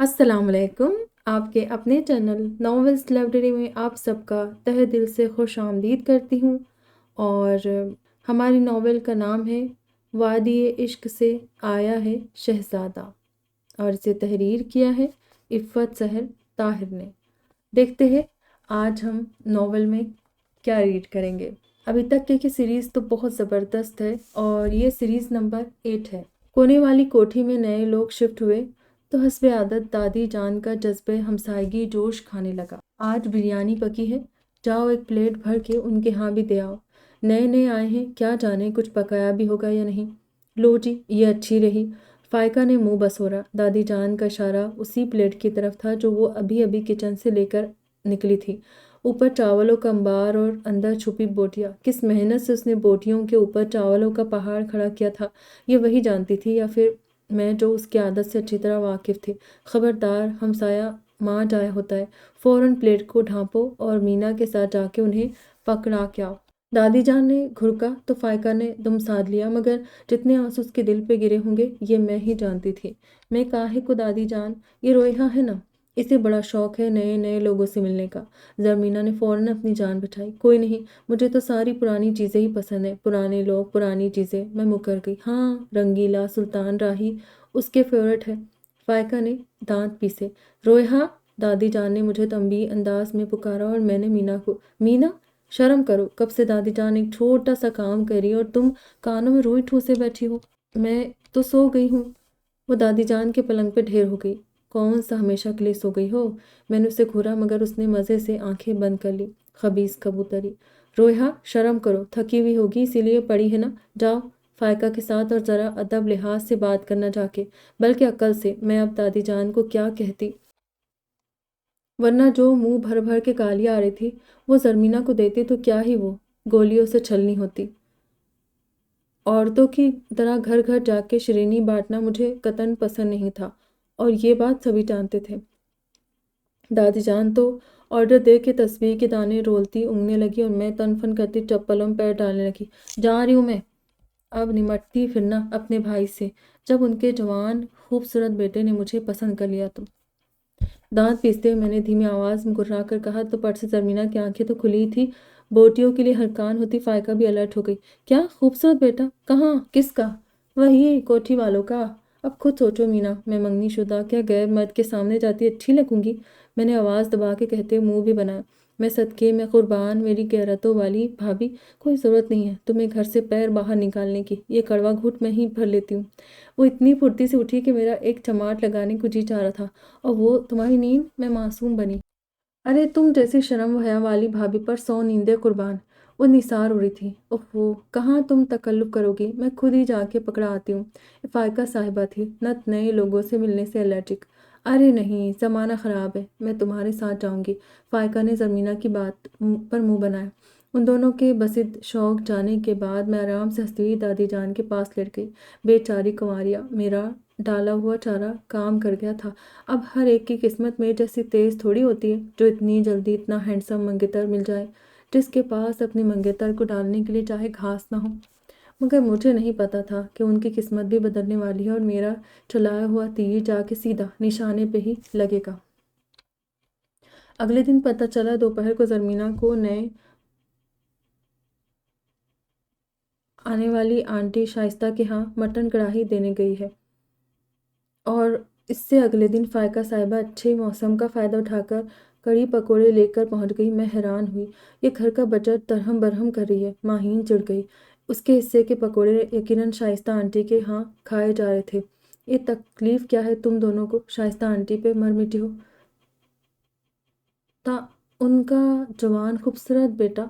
السلام علیکم۔ آپ کے اپنے چینل ناولز لائبریری میں آپ سب کا تہہ دل سے خوش آمدید کرتی ہوں، اور ہماری ناول کا نام ہے وادی عشق سے آیا ہے شہزادہ، اور اسے تحریر کیا ہے عفت سحر طاہر نے۔ دیکھتے ہیں آج ہم ناول میں کیا ریڈ کریں گے۔ ابھی تک کی سیریز تو بہت زبردست ہے، اور یہ سیریز نمبر 8 ہے۔ کونے والی کوٹھی میں نئے لوگ شفٹ ہوئے تو حسب عادت دادی جان کا جذبہ ہمسائیگی جوش کھانے لگا۔ آج بریانی پکی ہے، جاؤ ایک پلیٹ بھر کے ان کے ہاں بھی دے آؤ۔ نئے آئے ہیں، کیا جانے کچھ پکایا بھی ہوگا یا نہیں۔ لو جی، یہ اچھی رہی۔ فائقہ نے منہ بسورا۔ دادی جان کا اشارہ اسی پلیٹ کی طرف تھا جو وہ ابھی کچن سے لے کر نکلی تھی۔ اوپر چاولوں کا انبار اور اندر چھپی بوٹیاں۔ کس محنت سے اس نے بوٹیوں کے اوپر چاولوں کا پہاڑ کھڑا کیا تھا، یہ وہی جانتی تھی، یا پھر میں جو اس کی عادت سے اچھی طرح واقف تھی۔ خبردار، ہمسایہ ماں جائے ہوتا ہے، فوراً پلیٹ کو ڈھانپو اور مینا کے ساتھ جا کے انہیں پکڑا کے آؤ۔ دادی جان نے گھرکا تو فائقہ نے دم سادھ لیا، مگر جتنے آنسو اس کے دل پہ گرے ہوں گے یہ میں ہی جانتی تھی۔ میں کاہے کو دادی جان، یہ رویہ ہے نا، اسے بڑا شوق ہے نئے لوگوں سے ملنے کا۔ زرمینا نے فوراً اپنی جان بچائی۔ کوئی نہیں، مجھے تو ساری پرانی چیزیں ہی پسند ہیں، پرانے لوگ، پرانی چیزیں۔ میں مکر گئی۔ ہاں، رنگیلا، سلطان راہی اس کے فیورٹ ہے۔ فائقہ نے دانت پیسے۔ رویہ، دادی جان نے مجھے تنبیہ انداز میں پکارا، اور میں نے مینا کو۔ مینا، شرم کرو، کب سے دادی جان ایک چھوٹا سا کام کر رہی ہے اور تم کانوں میں روئی ٹھوسے بیٹھی ہو۔ میں تو سو گئی ہوں۔ وہ دادی جان کے پلنگ پہ ڈھیر ہو گئی۔ کون سا ہمیشہ کے لیے سو گئی ہو؟ میں نے اسے گھورا، مگر اس نے مزے سے آنکھیں بند کر لی۔ خبیث کبوتری۔ رویہ، شرم کرو، تھکی ہوئی ہوگی اسی لیے پڑی ہے نا، جاؤ فائقہ کے ساتھ، اور ذرا ادب لحاظ سے بات کرنا جا کے، بلکہ عقل سے۔ میں اب دادی جان کو کیا کہتی، ورنہ جو منہ بھر بھر کے گالیاں آ رہی تھی وہ زرمینا کو دیتی تو کیا ہی وہ گولیوں سے چھلنی ہوتی۔ عورتوں کی طرح گھر گھر جا کے شیرینی بانٹنا مجھے قطعاً پسند نہیں تھا، اور یہ بات سبھی جانتے تھے۔ دادی جان تو آرڈر دے کے تسبیح کے دانے رولتی اونگنے لگی، اور میں تن فن کرتی چپلوں میں پیر ڈالنے لگی۔ جا رہی ہوں میں، اب نمٹتی پھرنا اپنے بھائی سے، جب ان کے جوان خوبصورت بیٹے نے مجھے پسند کر لیا تو۔ دانت پیستے ہوئے میں نے دھیمی آواز میں گررا کر کہا تو پٹ سے زرمینا کی آنکھیں تو کھلی تھی، بوٹیوں کے لیے حرکان ہوتی۔ فائقہ بھی الرٹ ہو گئی۔ کیا خوبصورت بیٹا؟ کہاں؟ کس کا؟ وہی کوٹھی والوں کا۔ اب خود سوچو مینا، میں منگنی شدہ، کیا غیر مرد کے سامنے جاتی اچھی لگوں گی؟ میں نے آواز دبا کے کہتے منہ بھی بنایا۔ میں صدقے میں قربان میری غیرتوں والی بھابھی، کوئی ضرورت نہیں ہے تمہیں گھر سے پیر باہر نکالنے کی، یہ کڑوا گھوٹ میں ہی بھر لیتی ہوں۔ وہ اتنی پھرتی سے اٹھی کہ میرا ایک چماٹ لگانے کو جی چاہ رہا تھا، اور وہ تمہاری نیند؟ میں معصوم بنی۔ ارے تم جیسی شرم و حیا والی بھابھی پر 100 نیندیں قربان۔ وہ نثار اڑی تھی۔ اوہ، کہاں تم تکلف کرو گی، میں خود ہی جا کے پکڑا آتی ہوں۔ فائقہ صاحبہ تھی، نت نئے لوگوں سے ملنے سے الرجک۔ ارے نہیں، زمانہ خراب ہے، میں تمہارے ساتھ جاؤں گی۔ فائقہ نے زرمینا کی بات پر منہ بنایا۔ ان دونوں کے بسد شوق جانے کے بعد میں آرام سے ہنستی ہوئی دادی جان کے پاس لیٹ گئی۔ بیچاری کنواریاں، میرا ڈالا ہوا چارہ کام کر گیا تھا۔ اب ہر ایک کی قسمت میرے جیسی تیز تھوڑی ہوتی ہے جو اتنی جلدی اتنا ہینڈسم منگیتر مل جائے، جس کے پاس اپنی منگیتر کو ڈالنے کے لیے چاہے گھاس نہ ہو۔ مگر مجھے نہیں پتا تھا کہ ان کی قسمت بھی بدلنے والی ہے، اور میرا چلایا ہوا تیر جا کے سیدھا نشانے پہ ہی لگے گا۔ اگلے دن پتہ چلا دوپہر کو زرمینا کو نئے آنے والی آنٹی شائستہ کے ہاں مٹن کڑھائی دینے گئی ہے، اور اس سے اگلے دن فائقہ صاحبہ اچھے موسم کا فائدہ اٹھا کر کڑی پکوڑے لے کر پہنچ گئی۔ میں حیران ہوئی، یہ گھر کا بجٹ درہم برہم کر رہی ہے۔ ماہین چڑھ گئی، اس کے حصے کے پکوڑے یقیناً شائستہ آنٹی کے ہاں کھائے جا رہے تھے۔ یہ تکلیف کیا ہے تم دونوں کو، شائستہ آنٹی پہ مر مٹی ہو تا ان کا جوان خوبصورت بیٹا۔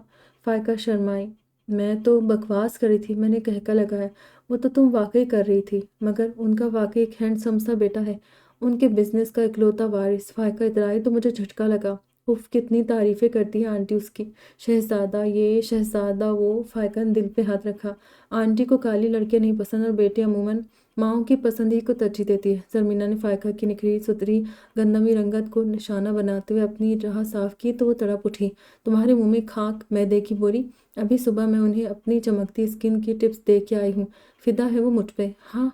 فائقہ شرمائی۔ میں تو بکواس کری تھی، میں نے کہکا لگایا۔ وہ تو تم واقعی کر رہی تھی، مگر ان کا واقعی ایک ہینڈسم سا بیٹا ہے، ان کے بزنس کا اکلوتا وارث۔ فائقہ اترائی تو مجھے جھٹکا لگا۔ اف، کتنی تعریفیں کرتی ہے آنٹی اس کی، شہزادہ یہ، شہزادہ وہ۔ فائقہ نے دل پہ ہاتھ رکھا۔ آنٹی کو کالی لڑکیاں نہیں پسند، اور بیٹے عموماً ماؤں کی پسند ہی کو ترجیح دیتی ہے۔ زرمینا نے فائقہ کی نکھری ستھری گندمی رنگت کو نشانہ بناتے ہوئے اپنی راہ صاف کی تو وہ تڑپ اٹھی۔ تمہارے منہ میں کھاک، میدے کی بوری؟ ابھی صبح میں انہیں اپنی چمکتی اسکن کی ٹپس دے کے آئی ہوں، فدا ہے وہ مجھ پہ۔ ہاں،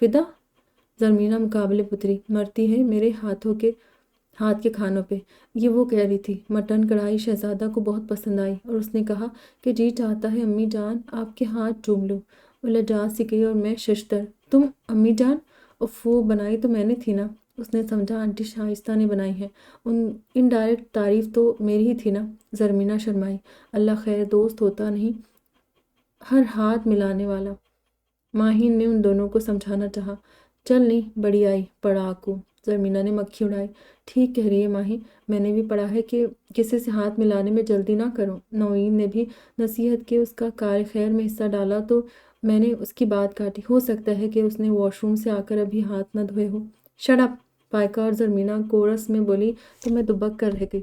فدا؟ زرمینہ مقابلے پتری، مرتی ہے میرے ہاتھ کے کھانوں پہ۔ یہ وہ کہہ رہی تھی۔ مٹن کڑھائی شہزادہ کو بہت پسند آئی اور اس نے کہا کہ جی چاہتا ہے امی جان آپ کے ہاتھ چوم لوں۔ وہ لجا سی گئی اور میں ششدر، تم امی جان؟ اف، وہ بنائی تو میں نے تھی نا۔ اس نے سمجھا آنٹی شائستہ نے بنائی ہے، انڈائریکٹ تعریف تو میری ہی تھی نا۔ زرمینہ شرمائی۔ اللہ خیر، دوست ہوتا نہیں ہر ہاتھ ملانے والا۔ ماہین نے ان دونوں کو سمجھانا چاہا۔ چل نہیں بڑی آئی پڑھاکو۔ زرمینہ نے مکھی اڑائی۔ ٹھیک کہہ رہی ہے ماہی، میں نے بھی پڑھا ہے کہ کسی سے ہاتھ ملانے میں جلدی نہ کرو۔ نوئین نے بھی نصیحت کے اس کا کار خیر میں حصہ ڈالا تو میں نے اس کی بات کاٹی۔ ہو سکتا ہے کہ اس نے واش روم سے آ کر ابھی ہاتھ نہ دھوئے ہو۔ Shut up! فائقہ اور زرمینہ کورس میں بولی تو میں دبک کر رہ گئی۔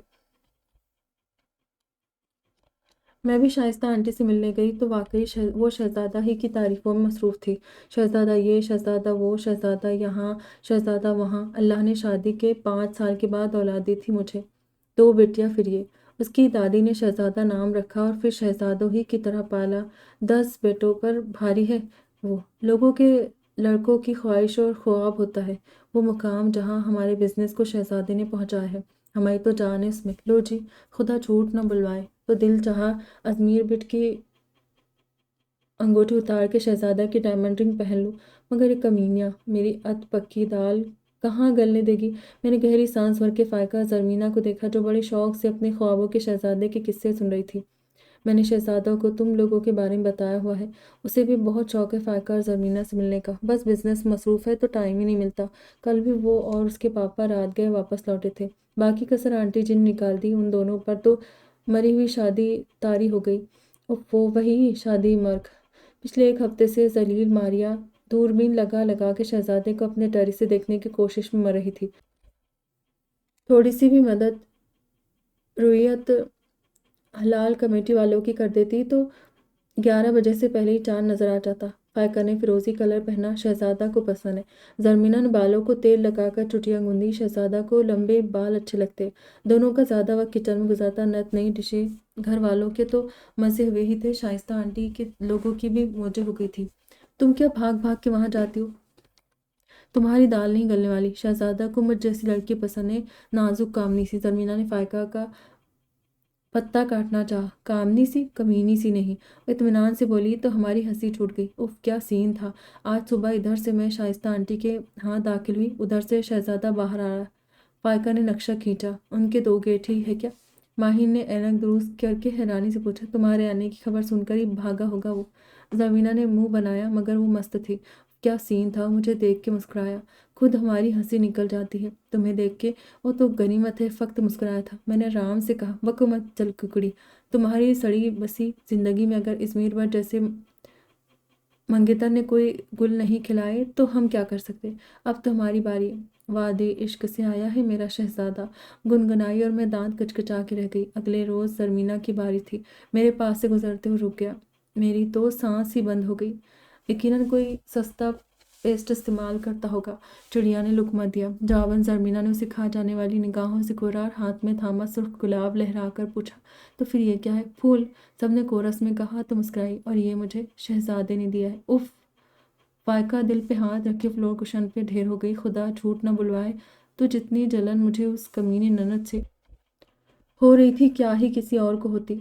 میں بھی شائستہ آنٹی سے ملنے گئی تو واقعی وہ شہزادہ ہی کی تعریفوں میں مصروف تھی۔ شہزادہ یہ، شہزادہ وہ، شہزادہ یہاں، شہزادہ وہاں۔ اللہ نے شادی کے 5 سال کے بعد اولاد دی تھی مجھے، 2 بیٹیاں پھر یہ۔ اس کی دادی نے شہزادہ نام رکھا اور پھر شہزادوں ہی کی طرح پالا۔ 10 بیٹوں پر بھاری ہے وہ۔ لوگوں کے لڑکوں کی خواہش اور خواب ہوتا ہے وہ مقام جہاں ہمارے بزنس کو شہزادے نے پہنچایا ہے۔ ہماری تو جان ہے اس میں۔ لو جی، خدا جھوٹ نہ بلوائے تو دل چاہا ازمیر بٹ کی انگوٹھی اتار کے شہزادہ کی ڈائمنڈ رنگ پہن لوں، مگر یہ کمینیاں میری ات پکی دال کہاں گلنے دے گی۔ میں نے گہری سانس بھر کے فائقہ زرمینہ کو دیکھا جو بڑے شوق سے اپنے خوابوں کے شہزادے کے قصے سن رہی تھی۔ میں نے شہزادوں کو تم لوگوں کے بارے میں بتایا ہوا ہے۔ اسے بھی بہت شوق ہے فائقہ اور زرمینہ سے ملنے کا، بس بزنس مصروف ہے تو ٹائم ہی نہیں ملتا۔ کل بھی وہ اور اس کے پاپا رات گئے واپس لوٹے تھے۔ باقی کسر آنٹی جن نکال دی، ان دونوں پر تو مری ہوئی شادی طاری ہو گئی۔ اوف، وہی شادی مرگ۔ پچھلے 1 ہفتے سے ذلیل ماریا دوربین لگا لگا کے شہزادے کو اپنے ٹیرس سے دیکھنے کی کوشش میں مر رہی تھی۔ تھوڑی سی بھی مدد رویت حلال کمیٹی والوں کی کر دیتی تو 11 بجے سے پہلے ہی چاند نظر آ جاتا۔ فائقہ نے فیروزی کلر پہنا، شہزادہ کو پسند ہے۔ زرمینہ نے بالوں کو تیل لگا کر چٹیاں گوندی، شہزادہ کو لمبے بال اچھے لگتے۔ دونوں کا زیادہ وقت کچن میں گزرتا، نت نئی ڈشیں۔ گھر والوں کے تو مزے ہوئے ہی تھے، شائستہ آنٹی کے لوگوں کی بھی موجیں ہو گئی تھی۔ تم کیا بھاگ بھاگ کے وہاں جاتی ہو؟ تمہاری دال نہیں گلنے والی۔ شہزادہ کو مجھ جیسی لڑکی پسند ہے، نازک کامنی سی۔ زرمینہ نے فائقہ کا پتا کاٹنا چاہا۔ کامنی سی؟ کمینی سی نہیں، اطمینان سے بولی تو ہماری ہنسی چھوٹ گئی۔ اف، کیا سین تھا آج صبح! ادھر سے میں شائستہ آنٹی کے ہاں داخل ہوئی، ادھر سے شہزادہ باہر آیا۔ فائقہ نے نقشہ کھینچا۔ ان کے 2 گیٹ ہی ہے کیا؟ ماہین نے اینک درست کر کے حیرانی سے پوچھا۔ تمہارے آنے کی خبر سن کر ہی بھاگا ہوگا وہ۔ زرمینہ نے منہ بنایا مگر وہ مست تھی۔ کیا سین تھا! مجھے دیکھ کے مسکرایا۔ خود ہماری ہنسی نکل جاتی ہے تمہیں دیکھ کے۔ وہ تو غنیمت ہے فقط مسکرایا تھا۔ میں نے آرام سے کہا، بکو مت چل ککڑی، تمہاری سڑی بسی زندگی میں اگر ازمیر بٹ جیسے منگیتر نے کوئی گل نہیں کھلائے تو ہم کیا کر سکتے؟ اب تو ہماری باری ہے۔ وادی عشق سے آیا ہے میرا شہزادہ، گنگنائی اور میں دانت کچکچا کے رہ گئی۔ اگلے روز زرمینہ کی باری تھی۔ میرے پاس سے گزرتے ہوئے رک گیا، میری تو سانس ہی بند ہو گئی۔ یقیناً کوئی سستا پیسٹ استعمال کرتا ہوگا۔ چڑیا نے لقمہ دیا۔ جواباً زرمینہ نے اسے کھا جانے والی نگاہوں سے کوڑا اور ہاتھ میں تھاما سرخ گلاب لہرا کر پوچھا، تو پھر یہ کیا ہے؟ پھول! سب نے کورس میں کہا تو مسکرائی۔ اور یہ مجھے شہزادے نے دیا ہے۔ اف! فائقہ دل پہ ہاتھ رکھے فلور کشن پہ ڈھیر ہو گئی۔ خدا جھوٹ نہ بلوائے تو جتنی جلن مجھے اس کمینی نند سے ہو رہی تھی کیا ہی کسی اور کو ہوتی۔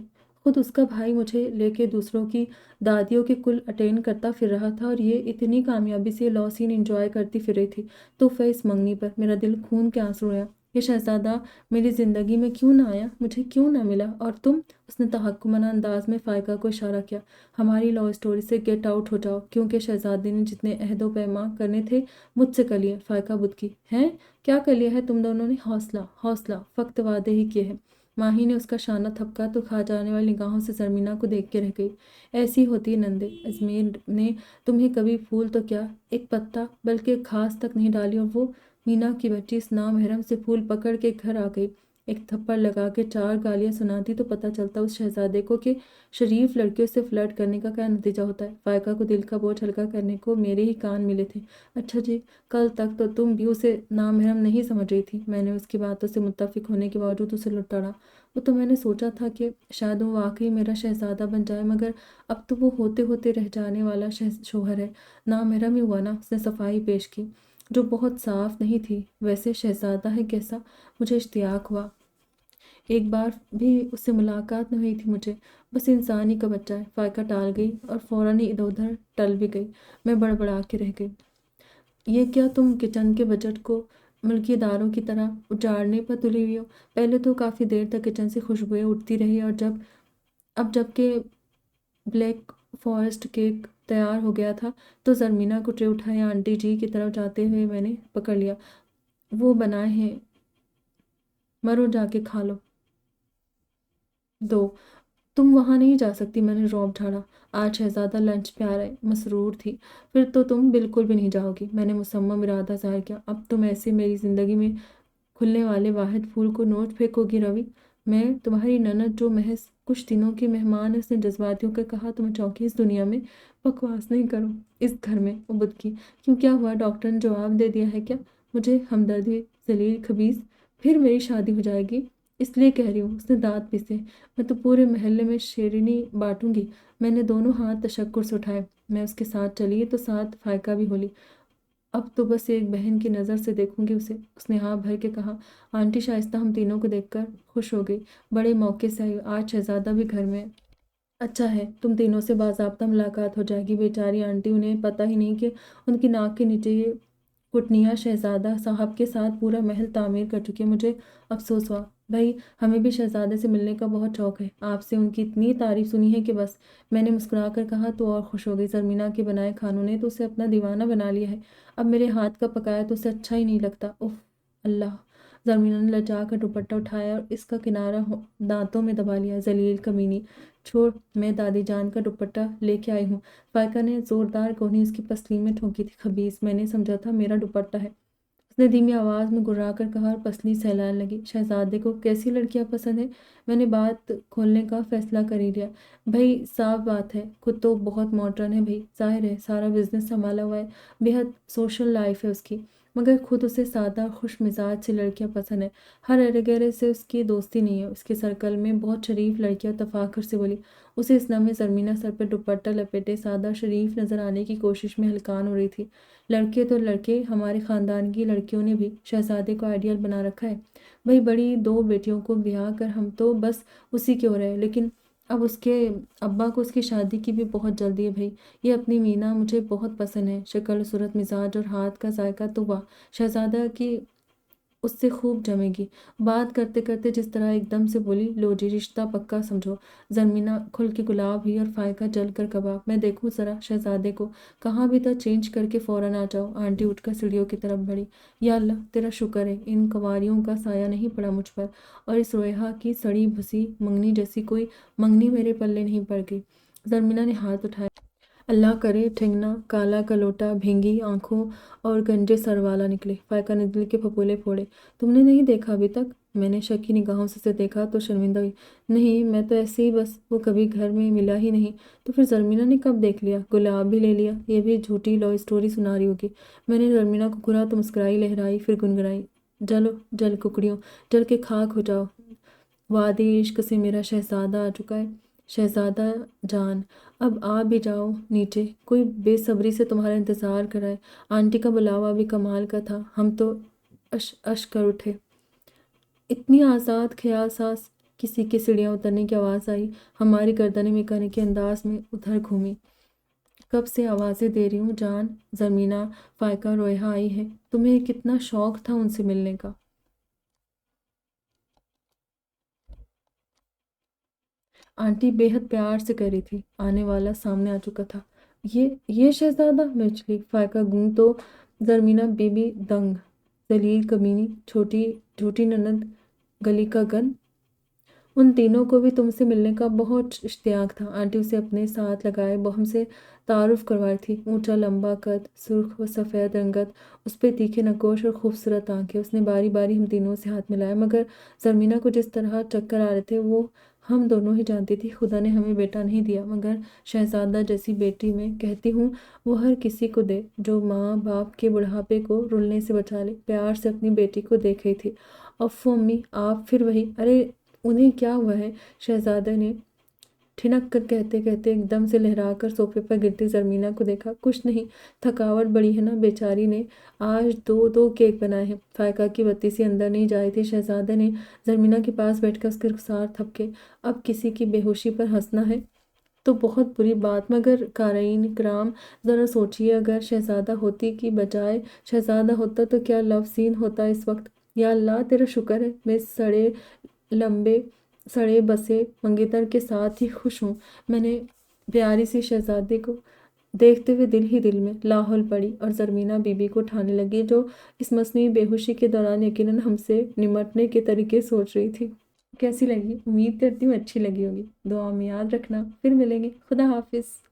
خود اس کا بھائی مجھے لے کے دوسروں کی دادیوں کے کل اٹینڈ کرتا پھر رہا تھا اور یہ اتنی کامیابی سے لا سین انجوائے کرتی پھر رہی تھی۔ تحفہ اس منگنی پر میرا دل خون کے آنسو رویا۔ یہ شہزادہ میری زندگی میں کیوں نہ آیا؟ مجھے کیوں نہ ملا؟ اور تم؟ اس نے تحکمانہ انداز میں فائقہ کو اشارہ کیا۔ ہماری لو اسٹوری سے گیٹ آؤٹ ہو جاؤ، کیونکہ شہزادے نے جتنے عہد و پیما کرنے تھے مجھ سے کر لیے۔ فائقہ بدکی۔ ہیں؟ کیا کر لیا ہے تم دونوں نے؟ حوصلہ، حوصلہ، فقط وعدے ہی کیے ہیں۔ ماہی نے اس کا شانہ تھپکا تو کھا جانے والی نگاہوں سے زرمینہ کو دیکھ کے رہ گئی۔ ایسی ہوتی نندے، ازمیر نے تمہیں کبھی پھول تو کیا ایک پتا بلکہ گھاس تک نہیں ڈالی اور وہ مینا کی بچی اس نامحرم سے پھول پکڑ کے گھر آ گئی، ایک تھپڑ لگا کے 4 گالیاں سناتی تو پتہ چلتا اس شہزادے کو کہ شریف لڑکیوں سے فلرٹ کرنے کا کیا نتیجہ ہوتا ہے۔ فائقہ کو دل کا بوجھ ہلکا کرنے کو میرے ہی کان ملے تھے۔ اچھا جی، کل تک تو تم بھی اسے نامحرم نہیں سمجھ رہی تھی۔ میں نے اس کی باتوں سے متفق ہونے کے باوجود اسے لتاڑا۔ وہ تو میں نے سوچا تھا کہ شاید وہ واقعی میرا شہزادہ بن جائے، مگر اب تو وہ ہوتے ہوتے رہ جانے والا شوہر ہے۔ نامحرم ہی ہوا نا، اس نے صفائی پیش کی۔ جو بہت صاف نہیں تھی۔ ویسے شہزادہ ہے کیسا؟ مجھے اشتیاق ہوا۔ ایک بار بھی اس سے ملاقات نہ ہوئی تھی مجھے۔ بس انسان ہی کا بچہ ہے۔ فائقہ ٹال گئی اور فوراً ہی ادھر ادھر ٹل بھی گئی۔ میں بڑبڑا کے رہ گئی۔ یہ کیا تم کچن کے بجٹ کو ملکی اداروں کی طرح اجاڑنے پر تلی ہوئی ہو؟ پہلے تو کافی دیر تک کچن سے خوشبوئیں اٹھتی رہی، اور جب کہ بلیک فارسٹ کیک تیار ہو گیا تھا تو زرمینہ کو ٹرے اٹھایا آنٹی جی کی طرف جاتے ہوئے میں نے پکڑ لیا۔ وہ بنائے ہیں، مرو جا کے کھا لو۔ دو، تم وہاں نہیں جا سکتی، میں نے رعب جھاڑا۔ آج شہزادہ لنچ پہ آ رہے، مسرور تھی۔ پھر تو تم بالکل بھی نہیں جاؤ گی، میں نے مصمم ارادہ ظاہر کیا۔ اب تم ایسے میری زندگی میں کھلنے والے واحد پھول کو نوچ پھینکو گی روی؟ میں تمہاری نند جو محض کچھ دنوں کی مہمان ہے، اس نے جذباتی ہو کر کہا۔ تمہیں چونکی اس دنیا میں بکواس نہیں کرو، اس گھر میں ابد کی۔ کیوں، کیا ہوا؟ ڈاکٹر نے جواب دے دیا ہے کیا؟ مجھے ہمدردی، ذلیل خبیث۔ پھر میری شادی ہو جائے گی، اس لیے کہہ رہی ہوں، اس نے دانت پیسے۔ میں تو پورے محلے میں شیرینی بانٹوں گی۔ میں نے دونوں ہاتھ تشکر سے اٹھائے۔ میں اس کے ساتھ چلی تو ساتھ فائقہ بھی ہولی۔ اب تو بس ایک بہن کی نظر سے دیکھوں گی اسے، اس نے ہاں بھر کے کہا۔ آنٹی شائستہ ہم تینوں کو دیکھ کر خوش ہو گئی۔ بڑے موقع سے آئی، آج شہزادہ بھی گھر میں۔ اچھا ہے، تم تینوں سے باضابطہ ملاقات ہو جائے گی۔ بیچاری آنٹی، انہیں پتہ ہی نہیں کہ ان کی ناک کے نیچے یہ کٹنیاں شہزادہ صاحب کے ساتھ پورا محل تعمیر کر چکی ہے۔ مجھے افسوس ہوا۔ بھائی، ہمیں بھی شہزادے سے ملنے کا بہت شوق ہے۔ آپ سے ان کی اتنی تعریف سنی ہے کہ بس، میں نے مسکرا کر کہا۔ تو اور خوش ہو گئی۔ زرمینہ کے بنائے کھانوں نے تو اسے اپنا دیوانہ بنا لیا ہے۔ اب میرے ہاتھ کا پکایا تو اسے اچھا ہی نہیں لگتا۔ اف اللہ! زرمینہ نے لجا کر دوپٹہ اٹھایا اور اس کا کنارہ دانتوں میں دبا لیا۔ ذلیل کمینی! چھوڑ، میں دادی جان کا دوپٹہ لے کے آئی ہوں۔ فائقہ نے زوردار کوہنی اس کی پسلی میں ٹھونکی تھی۔ خبیث! میں نے سمجھا تھا میرا دوپٹہ ہے، اس نے دھیمی آواز میں گررا کر کہا اور پسلی سہلانے لگی۔ شہزادے کو کیسی لڑکیاں پسند ہیں؟ میں نے بات کھولنے کا فیصلہ کر ہی لیا۔ بھائی، صاف بات ہے، خود تو بہت ماڈرن ہے بھائی، ظاہر ہے سارا بزنس سنبھالا ہوا ہے، بے حد سوشل لائف ہے اس کی، مگر خود اسے سادہ خوش مزاج سی لڑکیاں پسند ہیں۔ ہر ایرے گیرے سے اس کی دوستی نہیں ہے۔ اس کے سرکل میں بہت شریف لڑکیاں تفاخر سے بولی۔ اسے اس لمحے زرمینہ سر پہ دوپٹہ لپیٹے سادہ شریف نظر آنے کی کوشش میں ہلکان ہو رہی تھی۔ لڑکے تو لڑکے، ہمارے خاندان کی لڑکیوں نے بھی شہزادے کو آئیڈیل بنا رکھا ہے۔ بھئی، بڑی دو بیٹیوں کو بیاہ کر ہم تو بس اسی کے ہو رہے، لیکن اب اس کے ابا کو اس کی شادی کی بھی بہت جلدی ہے بھائی۔ یہ اپنی مینا مجھے بہت پسند ہے، شکل صورت مزاج اور ہاتھ کا ذائقہ تو واہ، شہزادہ کی اس سے خوب جمے گی۔ بات کرتے کرتے جس طرح ایک دم سے بولی، لو جی، رشتہ پکا سمجھو۔ زرمینہ کھل کے گلاب ہوئی اور فائقہ جل کر کباب۔ میں دیکھوں ذرا شہزادے کو، کہاں بھی تھا چینج کر کے فوراً آ جاؤ۔ آنٹی اٹھ کر سیڑھیوں کی طرف بڑھی۔ یا اللہ، تیرا شکر ہے ان کنواریوں کا سایہ نہیں پڑا مجھ پر، اور اس رویہا کی سڑی بھسی منگنی جیسی کوئی منگنی میرے پلے نہیں پڑ گئی۔ زرمینہ نے ہاتھ اٹھایا۔ اللہ کرے ٹھنگنا کالا کلوٹا بھینگی آنکھوں اور گنجے سر والا نکلے۔ فائقہ نے دل کے پھپولے پھوڑے۔ تم نے نہیں دیکھا ابھی تک؟ میں نے شکی نگاہوں سے اسے دیکھا تو شرمندہ ہوئی۔ نہیں، میں تو ایسے ہی بس، وہ کبھی گھر میں ملا ہی نہیں۔ تو پھر زرمینہ نے کب دیکھ لیا؟ گلاب بھی لے لیا؟ یہ بھی جھوٹی لو اسٹوری سنا رہی ہوگی۔ میں نے زرمینہ کو گھورا تو مسکرائی، لہرائی، پھر گنگنائی۔ جلو جل ککڑیوں، جل کے خاک ہو جاؤ، وادی عشق سے میرا شہزادہ آ چکا ہے۔ شہزادہ جان، اب آ بھی جاؤ نیچے، کوئی بے صبری سے تمہارا انتظار کر رہا ہے۔ آنٹی کا بلاوا بھی کمال کا تھا، ہم تو اش کر اٹھے۔ اتنی آزاد خیال ساز کسی کی سیڑھیاں اترنے کی آواز آئی۔ ہماری گردنیں میکانیکی انداز میں ادھر گھومی۔ کب سے آوازیں دے رہی ہوں جان، زرمینہ، فائقہ، رویہا آئی ہے۔ تمہیں کتنا شوق تھا ان سے ملنے کا؟ آنٹی بے حد پیار سے کر رہی تھی۔ آنے والا سامنے آ چکا تھا۔ یہ شہزادہ! میں چلی۔ فائقہ گونگ تو زرمینہ بی بی دنگ۔ ذلیل کمینی، چھوٹی جھوٹی نند، گلی کا گند! ان تینوں کو بھی تم سے ملنے کا بہت اشتیاق تھا۔ آنٹی اسے اپنے ساتھ لگائے ہم سے تعارف کروا رہی تھی۔ اونچا لمبا قد، سرخ و سفید رنگت، اس پہ تیکھے نقوش اور خوبصورت آنکھیں۔ اس نے باری باری ہم تینوں سے ہاتھ ملایا، مگر زرمینہ کو جس طرح چکر آ رہے تھے وہ ہم دونوں ہی جانتی تھی۔ خدا نے ہمیں بیٹا نہیں دیا، مگر شہزادہ جیسی بیٹی میں کہتی ہوں وہ ہر کسی کو دے جو ماں باپ کے بڑھاپے کو رلنے سے بچا لے۔ پیار سے اپنی بیٹی کو دیکھ رہی تھی۔ افو امی، آپ پھر وہی! ارے انہیں کیا ہوا ہے؟ شہزادے نے ٹھنک کر کہتے کہتے ایک دم سے لہرا کر صوفے پر گرتی زرمینہ کو دیکھا۔ کچھ نہیں، تھکاوٹ بڑی ہے نا بیچاری نے، آج دو کیک بنائے ہیں۔ فائقہ کی بتی سی اندر نہیں جائی تھی۔ شہزادے نے زرمینہ کے پاس بیٹھ کر اس کے رخسار تھپکے۔ اب کسی کی بے ہوشی پر ہنسنا ہے تو بہت بری بات، مگر قارئین کرام ذرا سوچیے، اگر شہزادہ ہوتی کی بجائے شہزادہ ہوتا تو کیا لو سین ہوتا اس وقت۔ یا اللہ تیرا شکر ہے میں سڑے بسے منگیتر کے ساتھ ہی خوش ہوں۔ میں نے پیاری سی شہزادی کو دیکھتے ہوئے دل ہی دل میں لاحول پڑی اور زرمینہ بی بی کو اٹھانے لگی، جو اس مصنوعی بے ہوشی کے دوران یقیناً ہم سے نمٹنے کے طریقے سوچ رہی تھی۔ کیسی لگی؟ امید کرتی ہوں اچھی لگی ہوگی۔ دعا میں یاد رکھنا، پھر ملیں گے۔ خدا حافظ۔